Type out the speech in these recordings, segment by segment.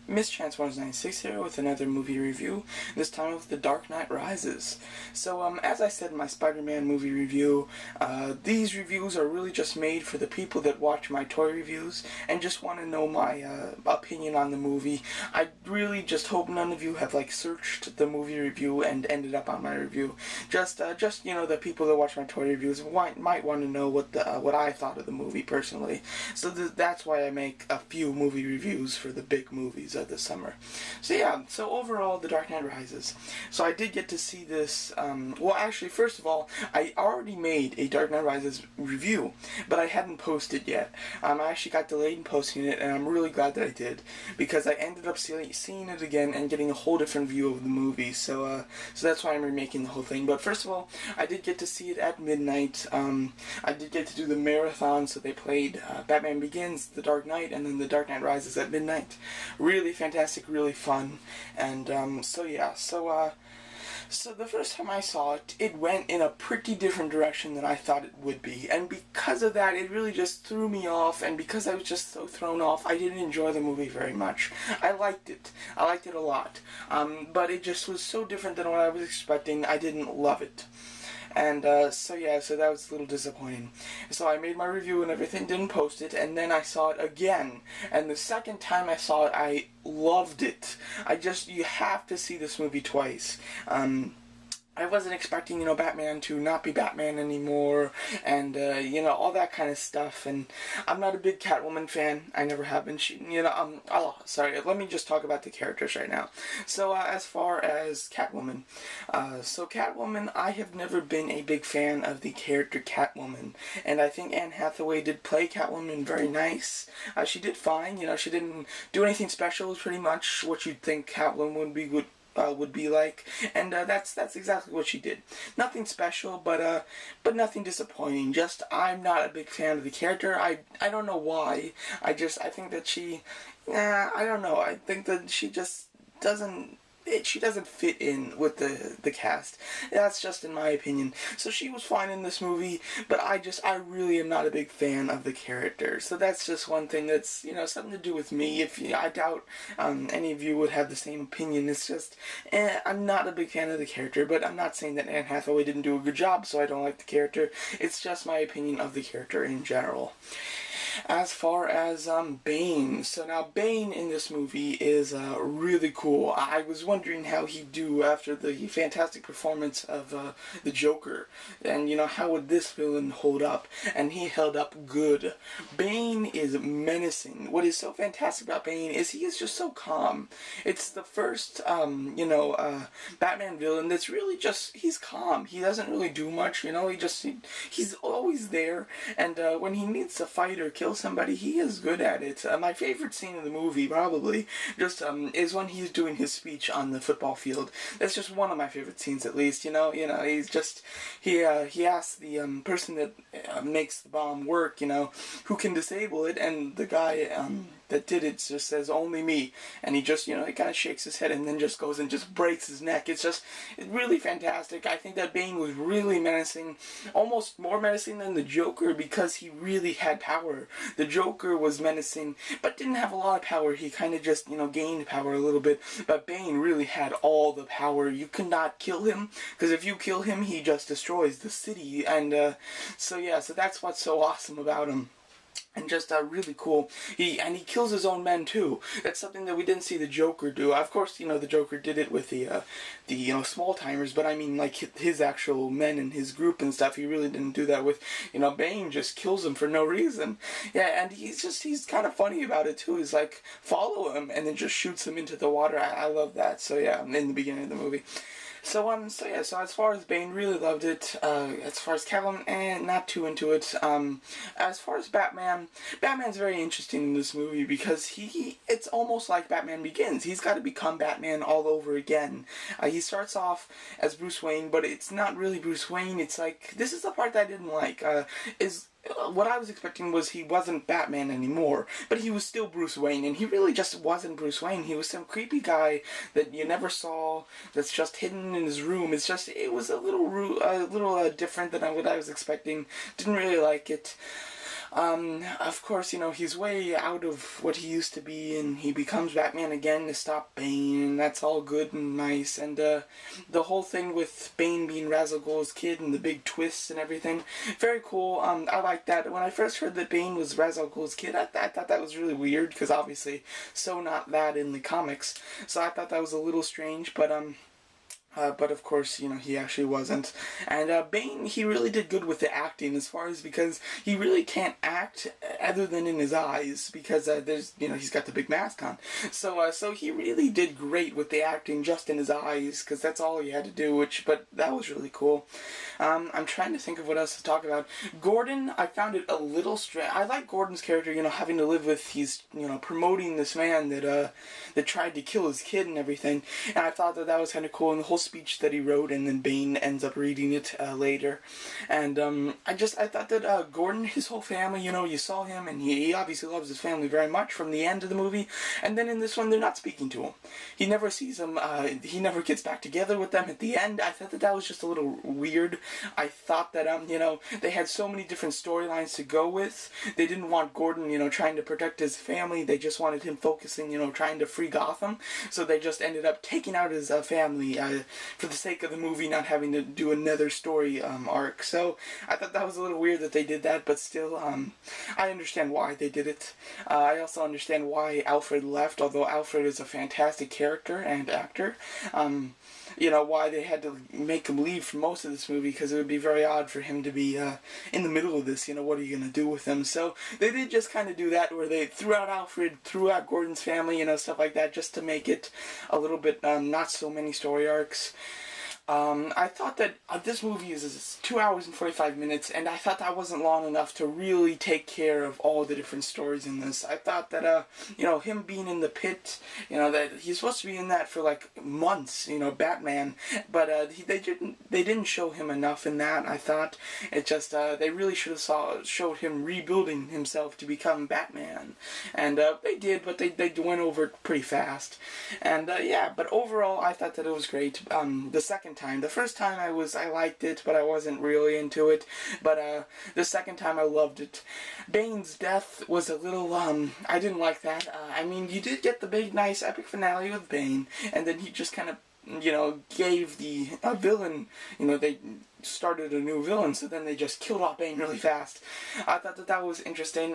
Miss Chance 196 here with another movie review, this time with The Dark Knight Rises. So, as I said in my Spider-Man movie review, these reviews are really just made for the people that watch my toy reviews and just want to know my opinion on the movie. I really just hope none of you have, searched the movie review and ended up on my review. Just the people that watch my toy reviews might want to know what I thought of the movie personally. So that's why I make a few movie reviews for the big movies of the summer. So yeah, so overall, The Dark Knight Rises. So I did get to see this, well actually, first of all, I already made a Dark Knight Rises review, but I hadn't posted yet. I actually got delayed in posting it, and I'm really glad that I did, because I ended up seeing it again and getting a whole different view of the movie, so that's why I'm remaking the whole thing. But first of all, I did get to see it at midnight. I did get to do the marathon, so they played Batman Begins, The Dark Knight, and then The Dark Knight Rises at midnight. Really fantastic, really fun, and so the first time I saw it, it went in a pretty different direction than I thought it would be, and because of that, it really just threw me off, and because I was just so thrown off, I didn't enjoy the movie very much. I liked it a lot, but it just was so different than what I was expecting. I didn't love it. And so that was a little disappointing. So I made my review and everything, didn't post it, and then I saw it again. And the second time I saw it, I loved it. You have to see this movie twice. I wasn't expecting, Batman to not be Batman anymore, and, all that kind of stuff, and I'm not a big Catwoman fan. I never have been. Sorry, let me just talk about the characters right now. So, as far as Catwoman, I have never been a big fan of the character Catwoman, and I think Anne Hathaway did play Catwoman very nice. She did fine, she didn't do anything special. It was pretty much what you'd think Catwoman would be like, and that's exactly what she did. Nothing special, but nothing disappointing. Just, I'm not a big fan of the character. I don't know why. I think that I don't know. I think that she just doesn't. She doesn't fit in with the cast. That's just in my opinion. So she was fine in this movie, but I really am not a big fan of the character. So that's just one thing that's, something to do with me. I doubt any of you would have the same opinion. It's just, I'm not a big fan of the character, but I'm not saying that Anne Hathaway didn't do a good job, so I don't like the character. It's just my opinion of the character in general. As far as Bane, so now Bane in this movie is really cool. I was wondering how he'd do after the fantastic performance of the Joker, and how would this villain hold up? And he held up good. Bane is menacing. What is so fantastic about Bane is he is just so calm. It's the first Batman villain that's really just, he's calm. He doesn't really do much. He's always there, and when he needs to fight or kill somebody, he is good at it. My favorite scene in the movie, probably, is when he's doing his speech on the football field. That's just one of my favorite scenes, at least. He's just, he asks the person that makes the bomb work, who can disable it, and the guy that did it just says, "Only me," and he just, he kind of shakes his head and then just goes and just breaks his neck. It's really fantastic. I think that Bane was really menacing, almost more menacing than the Joker, because he really had power. The Joker was menacing, but didn't have a lot of power. He kind of just, gained power a little bit, but Bane really had all the power. You could not kill him, because if you kill him, he just destroys the city, and so that's what's so awesome about him. And just really cool. He kills his own men too. That's something that we didn't see the Joker do. Of course, the Joker did it with the small timers, but I mean, his actual men and his group and stuff. He really didn't do that with, Bane just kills them for no reason. Yeah, and he's kind of funny about it too. He's like, follow him, and then just shoots him into the water. I love that. So yeah, in the beginning of the movie. So as far as Bane, really loved it. As far as Catwoman, not too into it. As far as Batman's very interesting in this movie, because it's almost like Batman Begins. He's got to become Batman all over again. He starts off as Bruce Wayne, but it's not really Bruce Wayne. It's like, this is the part that I didn't like, what I was expecting was he wasn't Batman anymore, but he was still Bruce Wayne, and he really just wasn't Bruce Wayne. He was some creepy guy that you never saw, that's just hidden in his room. It was a little different than what I was expecting. Didn't really like it. Of course, he's way out of what he used to be, and he becomes Batman again to stop Bane, and that's all good and nice. And the whole thing with Bane being Ra's al Ghul's kid and the big twists and everything, very cool. I like that. When I first heard that Bane was Ra's al Ghul's kid, I thought that was really weird, because obviously, so not that in the comics. So I thought that was a little strange, but of course, he actually wasn't. And Bane, he really did good with the acting, as far as, because he really can't act other than in his eyes, because he's got the big mask on. So he really did great with the acting just in his eyes, because that's all he had to do, but that was really cool. I'm trying to think of what else to talk about. Gordon, I found it a little strange. I like Gordon's character, having to live with, he's, promoting this man that tried to kill his kid and everything, and I thought that was kind of cool, and the whole speech that he wrote, and then Bane ends up reading it later. And I thought that Gordon, his whole family, you saw him, and he obviously loves his family very much from the end of the movie, and then in this one, they're not speaking to him. He never sees them, he never gets back together with them at the end. I thought that was just a little weird. I thought that, they had so many different storylines to go with. They didn't want Gordon, trying to protect his family. They just wanted him focusing, trying to free Gotham. So they just ended up taking out his family for the sake of the movie, not having to do another story arc. So I thought that was a little weird that they did that, but still, I understand why they did it. I also understand why Alfred left, although Alfred is a fantastic character and actor. Why they had to make him leave for most of this movie, because it would be very odd for him to be in the middle of this. What are you going to do with him? So they did just kind of do that, where they threw out Alfred, threw out Gordon's family, stuff like that, just to make it a little bit not so many story arcs. I thought that this movie is 2 hours and 45 minutes, and I thought that wasn't long enough to really take care of all the different stories in this. I thought that, him being in the pit, that he's supposed to be in that for like months, Batman, but they didn't show him enough in that. I thought it just they really should have showed him rebuilding himself to become Batman, and they did, but they went over it pretty fast, and but overall I thought that it was great. The second time. The first time I liked it, but I wasn't really into it. But the second time I loved it. Bane's death was a little, I didn't like that. I mean, you did get the big, nice, epic finale with Bane, and then he just kind of, gave the villain, they started a new villain, so then they just killed off Bane really fast. I thought that was interesting.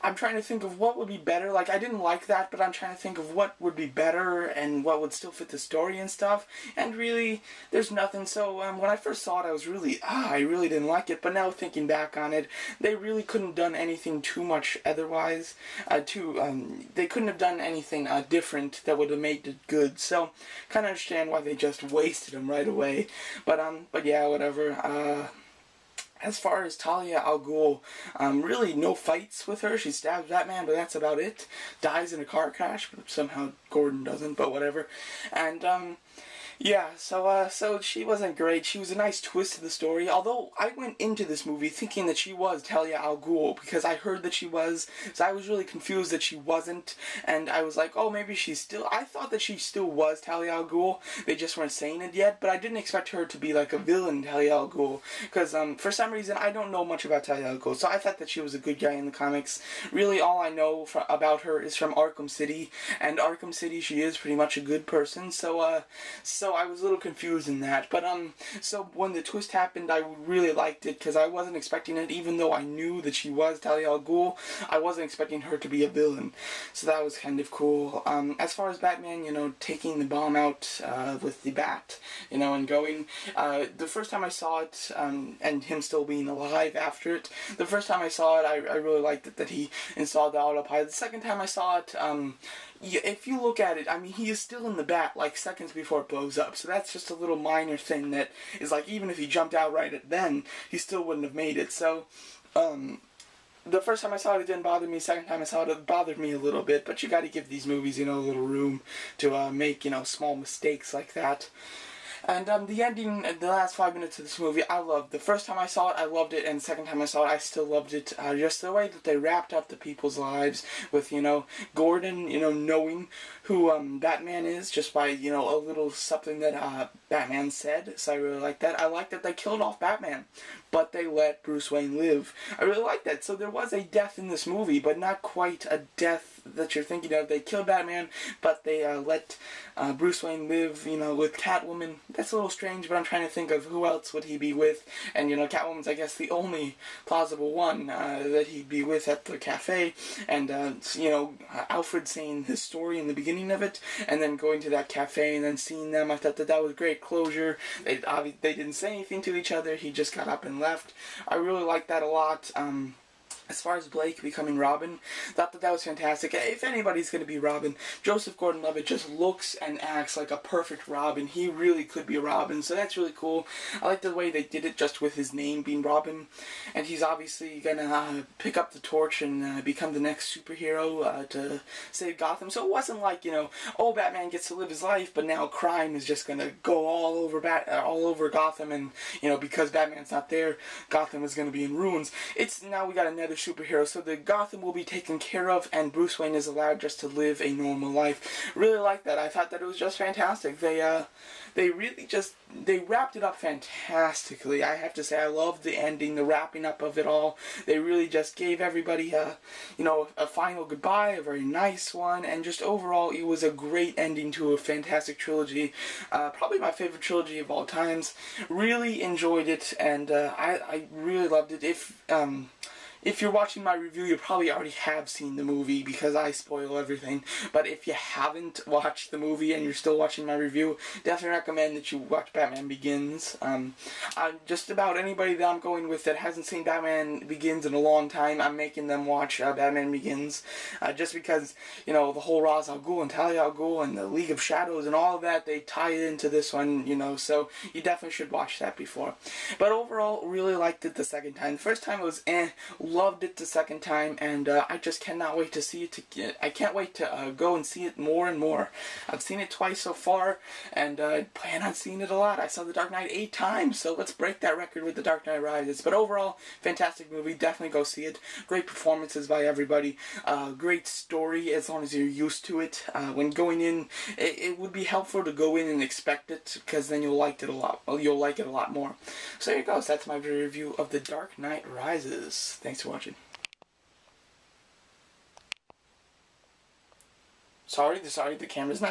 I'm trying to think of what would be better. Like, I didn't like that, but I'm trying to think of what would be better and what would still fit the story and stuff. And really, there's nothing. So when I first saw it, I was really, I really didn't like it. But now thinking back on it, they really couldn't have done anything too much otherwise. They couldn't have done anything different that would have made it good. So kind of understand why they just wasted him right away. But yeah, whatever. As far as Talia al Ghul, really no fights with her. She stabs Batman, but that's about it. Dies in a car crash, but somehow Gordon doesn't, but whatever. And, yeah, so she wasn't great. She was a nice twist to the story, although I went into this movie thinking that she was Talia al Ghul, because I heard that she was, so I was really confused that she wasn't, and I was like, oh, maybe she's still, I thought that she still was Talia al Ghul, they just weren't saying it yet, but I didn't expect her to be like a villain Talia al Ghul, because for some reason I don't know much about Talia al Ghul, so I thought that she was a good guy in the comics. Really all I know about her is from Arkham City, and Arkham City she is pretty much a good person, so I was a little confused in that, but so when the twist happened, I really liked it, because I wasn't expecting it, even though I knew that she was Talia al Ghul, I wasn't expecting her to be a villain, so that was kind of cool. As far as Batman, taking the bomb out with the bat, and going, the first time I saw it, and him still being alive after it, the first time I saw it, I really liked it that he installed the autopilot. The second time I saw it, if you look at it, I mean, he is still in the bat, like, seconds before it blows up, so that's just a little minor thing that is like, even if he jumped out right at then, he still wouldn't have made it, so, the first time I saw it, it didn't bother me. Second time I saw it, it bothered me a little bit, but you gotta give these movies, a little room to, make, small mistakes like that. And the ending, the last 5 minutes of this movie, I loved. The first time I saw it, I loved it, and the second time I saw it, I still loved it. Just the way that they wrapped up the people's lives with, Gordon, knowing who Batman is just by, a little something that Batman said. So I really like that. I like that they killed off Batman, but they let Bruce Wayne live. I really like that. So there was a death in this movie, but not quite a death that you're thinking of. They killed Batman, but they let Bruce Wayne live, with Catwoman. That's a little strange, but I'm trying to think of who else would he be with. And, Catwoman's, I guess, the only plausible one that he'd be with at the cafe. And, Alfred saying his story in the beginning of it, and then going to that cafe and then seeing them. I thought that was great closure. They didn't say anything to each other. He just got up and left. I really liked that a lot. As far as Blake becoming Robin, thought that was fantastic. If anybody's going to be Robin, Joseph Gordon-Levitt just looks and acts like a perfect Robin. He really could be a Robin, so that's really cool. I like the way they did it just with his name being Robin. And he's obviously going to pick up the torch and become the next superhero to save Gotham. So it wasn't like, oh, Batman gets to live his life, but now crime is just going to go all over Gotham, and, because Batman's not there, Gotham is going to be in ruins. It's now we got another superhero, so the Gotham will be taken care of, and Bruce Wayne is allowed just to live a normal life. Really like that. I thought that it was just fantastic. They really they wrapped it up fantastically. I have to say, I loved the ending, the wrapping up of it all. They really just gave everybody a final goodbye, a very nice one, and just overall, it was a great ending to a fantastic trilogy. Probably my favorite trilogy of all times. Really enjoyed it, and I really loved it. If you're watching my review, you probably already have seen the movie because I spoil everything. But if you haven't watched the movie and you're still watching my review, definitely recommend that you watch Batman Begins. Just about anybody that I'm going with that hasn't seen Batman Begins in a long time, I'm making them watch Batman Begins. Just because, the whole Ra's al Ghul and Talia al Ghul and the League of Shadows and all of that, they tie it into this one, so you definitely should watch that before. But overall, really liked it the second time. The first time it was loved it the second time, and I just cannot wait to see it. I can't wait to go and see it more and more. I've seen it twice so far, and I plan on seeing it a lot. I saw The Dark Knight 8 times, so let's break that record with The Dark Knight Rises. But overall, fantastic movie. Definitely go see it. Great performances by everybody. Great story as long as you're used to it. When going in, it would be helpful to go in and expect it, because then you'll like it a lot. Well, you'll like it a lot more. So there you go. So that's my review of The Dark Knight Rises. Thanks for watching. Sorry, the camera's not